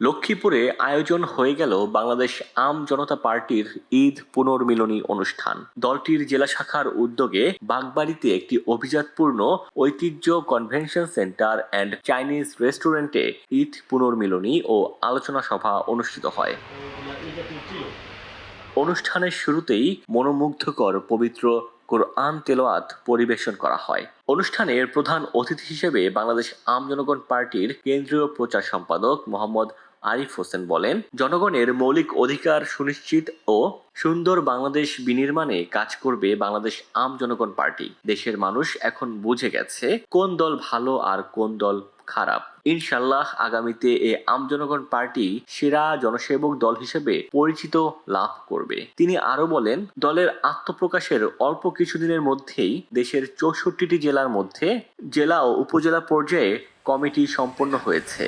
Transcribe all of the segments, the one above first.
লক্ষ্মীপুরে আয়োজন হয়ে গেল বাংলাদেশ আম জনতা পার্টির ঈদ পুনর্মিলনী অনুষ্ঠান। দলটির জেলা শাখার উদ্যোগে বাগবাড়িতে একটি অভিজাতপূর্ণ ঐতিহ্য কনভেনশন সেন্টার অ্যান্ড চাইনিজ রেস্টুরেন্টে ঈদ পুনর্মিলনী ও আলোচনা সভা অনুষ্ঠিত হয়। অনুষ্ঠানের শুরুতেই মনোমুগ্ধকর পবিত্র কোরআন তেলাওয়াত পরিবেশন করা হয়। অনুষ্ঠানের প্রধান অতিথি হিসেবে বাংলাদেশ আম জনগণ পার্টির কেন্দ্রীয় প্রচার সম্পাদক মোহাম্মদ আরিফ হোসেন বলেন, জনগণের মৌলিক অধিকার সুনিশ্চিত ও সুন্দর বাংলাদেশ বিনির্মাণে কাজ করবে বাংলাদেশ আম জনগণ পার্টি। দেশের মানুষ এখন বুঝে গেছে কোন দল ভালো আর কোন দল খারাপ। ইনশাল্লাহ আগামীতে এই আম জনগণ পার্টি সেরা জনসেবক দল হিসেবে পরিচিত লাভ করবে। তিনি আরো বলেন, দলের আত্মপ্রকাশের অল্প কিছুদিনের মধ্যেই দেশের 64টি জেলার মধ্যে জেলা ও উপজেলা পর্যায়ে কমিটি সম্পন্ন হয়েছে।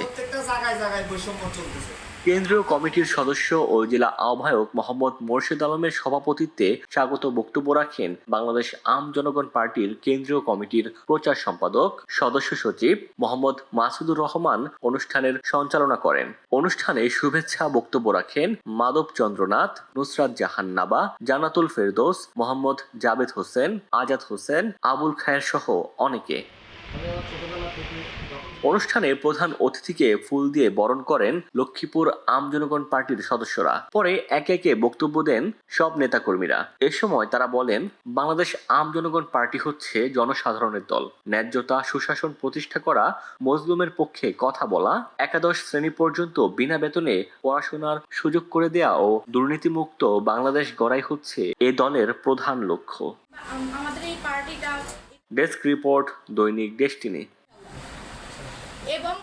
কেন্দ্রীয় কমিটির সদস্য ও জেলা আহ্বায়ক মোহাম্মদ মোর্শেদ আলমের সভাপতিত্বে স্বাগত বক্তব্য রাখেন বাংলাদেশ আম জনগণ পার্টির কেন্দ্রীয় কমিটির প্রচার সম্পাদক সদস্য সচিব মোহাম্মদ মাসুদুর রহমান। অনুষ্ঠানের সঞ্চালনা করেন। অনুষ্ঠানে শুভেচ্ছা বক্তব্য রাখেন মাধব চন্দ্রনাথ, নুসরাত জাহান নাবা, জান্নাতুল ফেরদৌস, মোহাম্মদ জাবেদ হোসেন, আজাদ হোসেন, আবুল খায়ের সহ অনেকে। অনুষ্ঠানে প্রধান অতিথিকে ফুল দিয়ে বরণ করেন লক্ষ্মীপুর আম জনগণ পার্টির সদস্যরা। পরে একে একে বক্তব্য দেন সব নেতাকর্মীরা। এ সময় তারা বলেন, বাংলাদেশ আম জনগণ পার্টি হচ্ছে জনসাধারণের দল। ন্যায্যতা, সুশাসন প্রতিষ্ঠা করা, মজলুমের পক্ষে কথা বলা, একাদশ শ্রেণী পর্যন্ত বিনা বেতনে পড়াশোনার সুযোগ করে দেয়া ও দুর্নীতিমুক্ত বাংলাদেশ গড়াই হচ্ছে এ দলের প্রধান লক্ষ্য। ডেস্ক রিপোর্ট, দৈনিক ডেস্টিনি। এবং